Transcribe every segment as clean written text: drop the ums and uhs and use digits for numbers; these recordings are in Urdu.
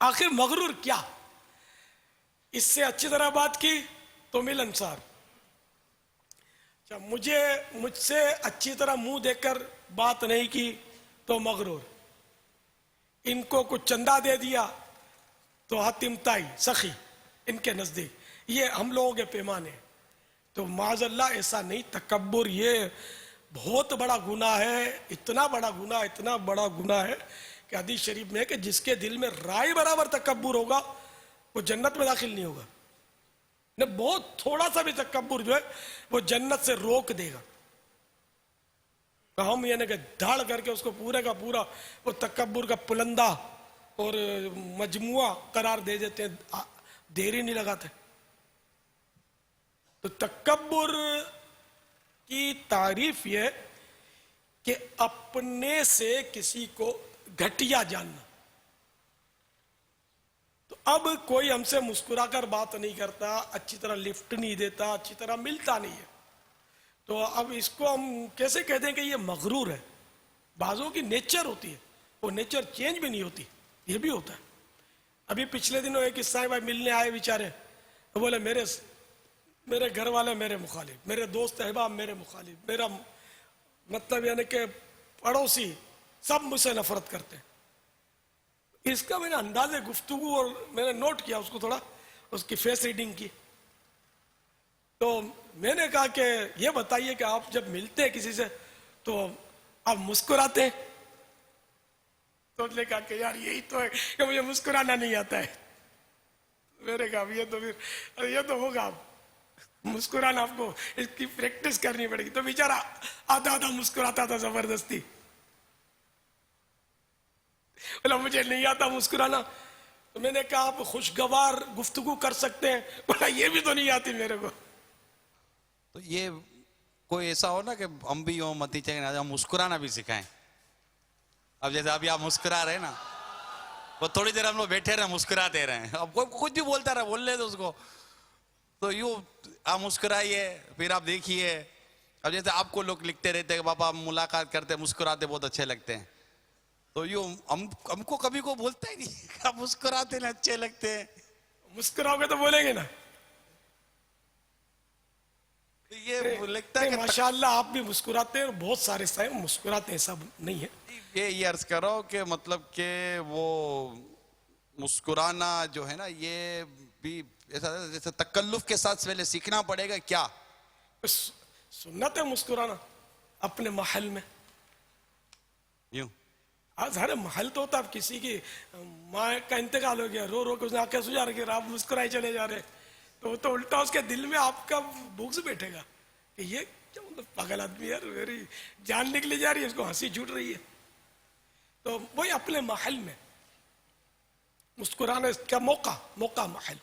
آخر مغرور کیا؟ اس سے اچھی طرح بات کی تو ملنسار، مجھ سے اچھی طرح منہ دے کر بات نہیں کی تو مغرور، ان کو کچھ چندہ دے دیا تو حاتم تائی سخی ان کے نزدیک، یہ ہم لوگوں کے پیمانے۔ تو معاذ اللہ ایسا نہیں، تکبر یہ بہت بڑا گناہ ہے، اتنا بڑا گناہ ہے کہ حدیث شریف میں ہے کہ جس کے دل میں رائے برابر تکبر ہوگا وہ جنت میں داخل نہیں ہوگا، نہ بہت تھوڑا سا بھی تکبر جو ہے وہ جنت سے روک دے گا۔ تو ہم یعنی کہ دھاڑ کر کے اس کو پورے کا پورا وہ تکبر کا پلندہ اور مجموعہ قرار دے دیتے ہیں، دیر ہی نہیں لگاتے۔ تو تکبر کی تعریف یہ کہ اپنے سے کسی کو گھٹیا جاننا۔ تو اب کوئی ہم سے مسکرا کر بات نہیں کرتا، اچھی طرح لفٹ نہیں دیتا، اچھی طرح ملتا نہیں ہے، تو اب اس کو ہم کیسے کہہ دیں کہ یہ مغرور ہے؟ بعضوں کی نیچر ہوتی ہے، وہ نیچر چینج بھی نہیں ہوتی، یہ بھی ہوتا ہے۔ ابھی پچھلے دنوں ایک عیسائی بھائی ملنے آئے بیچارے، وہ بولے میرے گھر والے میرے مخالف، میرے دوست احباب میرے مخالف، میرا مطلب یعنی کہ پڑوسی سب مجھ سے نفرت کرتے ہیں۔ اس کا میں نے انداز گفتگو اور میں نے نوٹ کیا، اس کو تھوڑا اس کی فیس ریڈنگ کی، تو میں نے کہا کہ یہ بتائیے کہ آپ جب ملتے ہیں کسی سے تو آپ مسکراتے ہیں؟ تو نے کہا کہ یار یہی تو ہے کہ مجھے مسکرانا نہیں آتا ہے۔ میں نے کہا یہ تو ہوگا، مسکرانا آپ کو اس کی پریکٹس کرنی پڑے گی۔ تو بیچارہ آدھا مسکراتا تھا زبردستی، بولا مجھے نہیں آتا مسکرانا۔ تو میں نے کہا آپ خوشگوار گفتگو کر سکتے ہیں؟ بولا یہ بھی تو نہیں آتی میرے کو۔ تو یہ کوئی ایسا ہو نا کہ ہم بھی یوں متی چاہیے ہم مسکرانا بھی سکھائیں۔ اب جیسے ابھی آپ مسکرا رہے نا، وہ تھوڑی دیر ہم لوگ بیٹھے رہے مسکراتے رہے، اب کوئی کچھ بھی بولتا رہے، بول لے تو اس کو، تو یوں آپ مسکرائیے، پھر آپ دیکھیے۔ اب جیسے آپ کو لوگ لکھتے رہتے کہ پاپا ہم ملاقات کرتے مسکراتے بہت اچھے لگتے ہیں، تو یوں ہم کو کبھی کو بولتا ہی نہیں آپ مسکراتے ہیں اچھے لگتے ہیں۔ مسکراؤ گے تو بولیں گے نا۔ یہ لگتا ہے کہ ماشاءاللہ آپ بھی مسکراتے ہیں، بہت سارے صاحب مسکراتے ہیں، سب نہیں ہے۔ یہ عرض کر رہا ہوں کہ مطلب کہ وہ مسکرانا جو ہے نا یہ بھی ایسا جیسے تکلف کے ساتھ پہلے سیکھنا پڑے گا کیا؟ سنت ہے مسکرانا اپنے محل میں۔ یوں آج ہر محل تو ہوتا، اب کسی کی ماں کا انتقال ہو گیا، رو رو کے اس نے آنکھیں سجا رکھی، آپ مسکرائے چلے جا رہے، تو الٹا اس کے دل میں آپ کا بغض بیٹھے گا کہ یہ کیا مطلب پاگل آدمی ہے، میری جان نکلی جا رہی ہے، اس کو ہنسی چھوٹ رہی ہے۔ تو وہی اپنے محل میں مسکرانے کا موقع محل،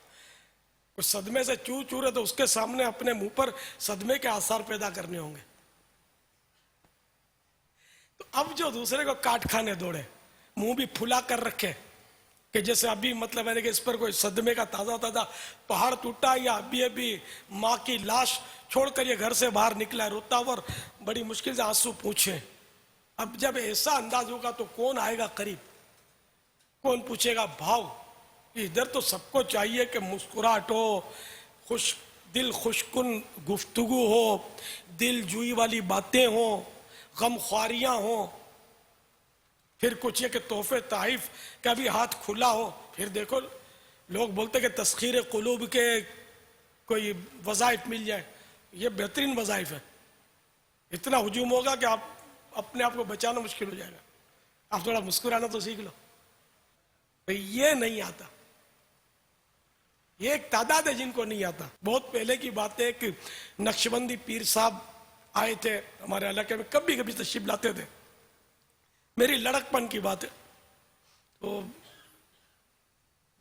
کچھ صدمے سے چور ہے تو اس کے سامنے اپنے منہ پر صدمے کے آثار پیدا کرنے ہوں گے۔ تو اب جو دوسرے کو کاٹ کھانے دوڑے، منہ بھی پھلا کر رکھے کہ جیسے ابھی مطلب ہے کہ اس پر کوئی صدمے کا تازہ پہاڑ ٹوٹا، یا ابھی ماں کی لاش چھوڑ کر یہ گھر سے باہر نکلا ہے روتا ہوا اور بڑی مشکل سے آنسو پوچھے۔ اب جب ایسا انداز ہوگا تو کون آئے گا قریب، کون پوچھے گا بھاؤ؟ ادھر تو سب کو چاہیے کہ مسکراہٹ ہو، دل خوشکن گفتگو ہو، دل جوئی والی باتیں ہوں، غم خواریاں ہوں، پھر کچھ یہ کہ تحفے تحائف کا بھی ہاتھ کھلا ہو۔ پھر دیکھو لوگ بولتے کہ تسخیر قلوب کے کوئی وظائف مل جائے، یہ بہترین وظائف ہے۔ اتنا ہجوم ہوگا کہ آپ اپنے آپ کو بچانا مشکل ہو جائے گا، آپ تھوڑا مسکرانا تو سیکھ لو۔ یہ نہیں آتا، یہ ایک تعداد ہے جن کو نہیں آتا۔ بہت پہلے کی بات ہے کہ نقشبندی پیر صاحب آئے تھے ہمارے علاقے میں، کبھی کبھی تشریف لاتے تھے، میری لڑکپن کی بات ہے، تو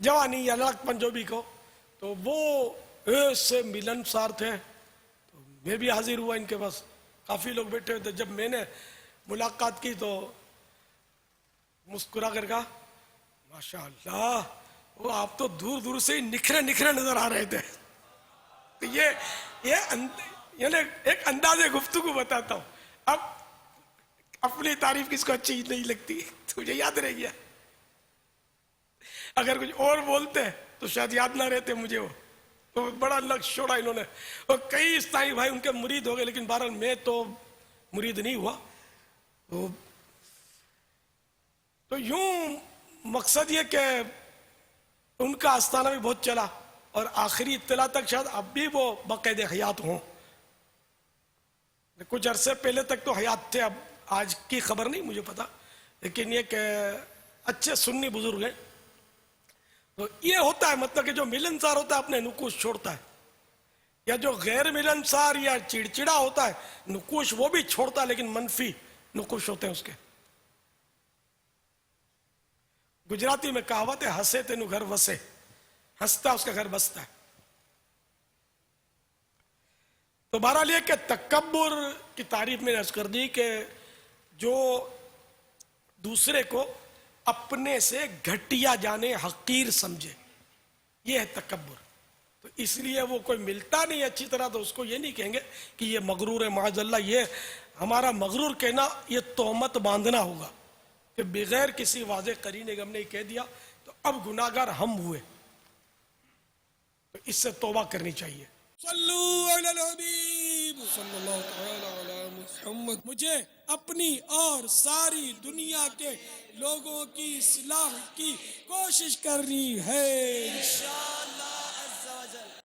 جوانی یا لڑکپن جو بھی کہو، تو وہ ایسے ملنسار تھے، تو میں بھی حاضر ہوا ان کے پاس، کافی لوگ بیٹھے ہوئے تھے۔ جب میں نے ملاقات کی تو مسکرا کر کہا ماشاءاللہ، وہ آپ تو دور دور سے ہی نکھرے نظر آ رہے تھے۔ تو یہ یعنی ایک انداز گفتگو بتاتا ہوں۔ اب اپنی تعریف کس کو اچھی نہیں لگتی، تجھے یاد رہ گیا۔ اگر کچھ اور بولتے تو شاید یاد نہ رہتے مجھے وہ. تو بڑا لفظ چھوڑا انہوں نے, اور کئی استائی بھائی ان کے مرید ہو گئے, لیکن بہرحال میں تو مرید نہیں ہوا. تو یوں مقصد یہ کہ ان کا آستانہ بھی بہت چلا, اور آخری اطلاع تک شاید اب بھی وہ باقاعدہ حیات ہوں. کچھ عرصے پہلے تک تو حیات تھے, اب آج کی خبر نہیں مجھے پتا, لیکن یہ کہ اچھے سنی بزرگ ہیں. تو یہ ہوتا ہے مطلب کہ جو ملنسار ہوتا ہے اپنے نقوش چھوڑتا ہے, یا جو غیر ملنسار یا چڑچڑا ہوتا ہے نقوش وہ بھی چھوڑتا ہے, لیکن منفی نقوش ہوتے ہیں اس کے. گجراتی میں کہاوت ہے, ہنسے تینو گھر وسے, ہنستا اس کا گھر بستا ہے. تو بہرحال یہ کہ تکبر کی تعریف میں نے عرض کر دی کہ جو دوسرے کو اپنے سے گھٹیا جانے, حقیر سمجھے, یہ ہے تکبر. تو اس لیے وہ کوئی ملتا نہیں اچھی طرح تو اس کو یہ نہیں کہیں گے کہ یہ مغرور ہے, معاذ اللہ. یہ ہمارا مغرور کہنا یہ تہمت باندھنا ہوگا کہ بغیر کسی واضح قرینے کے ہم نے کہہ دیا تو اب گناہگار ہم ہوئے. تو اس سے توبہ کرنی چاہیے. صلو علی الحبیب صلی اللہ تعالی علی محمد. مجھے اپنی اور ساری دنیا کے لوگوں کی اصلاح کی کوشش کرنی ہے.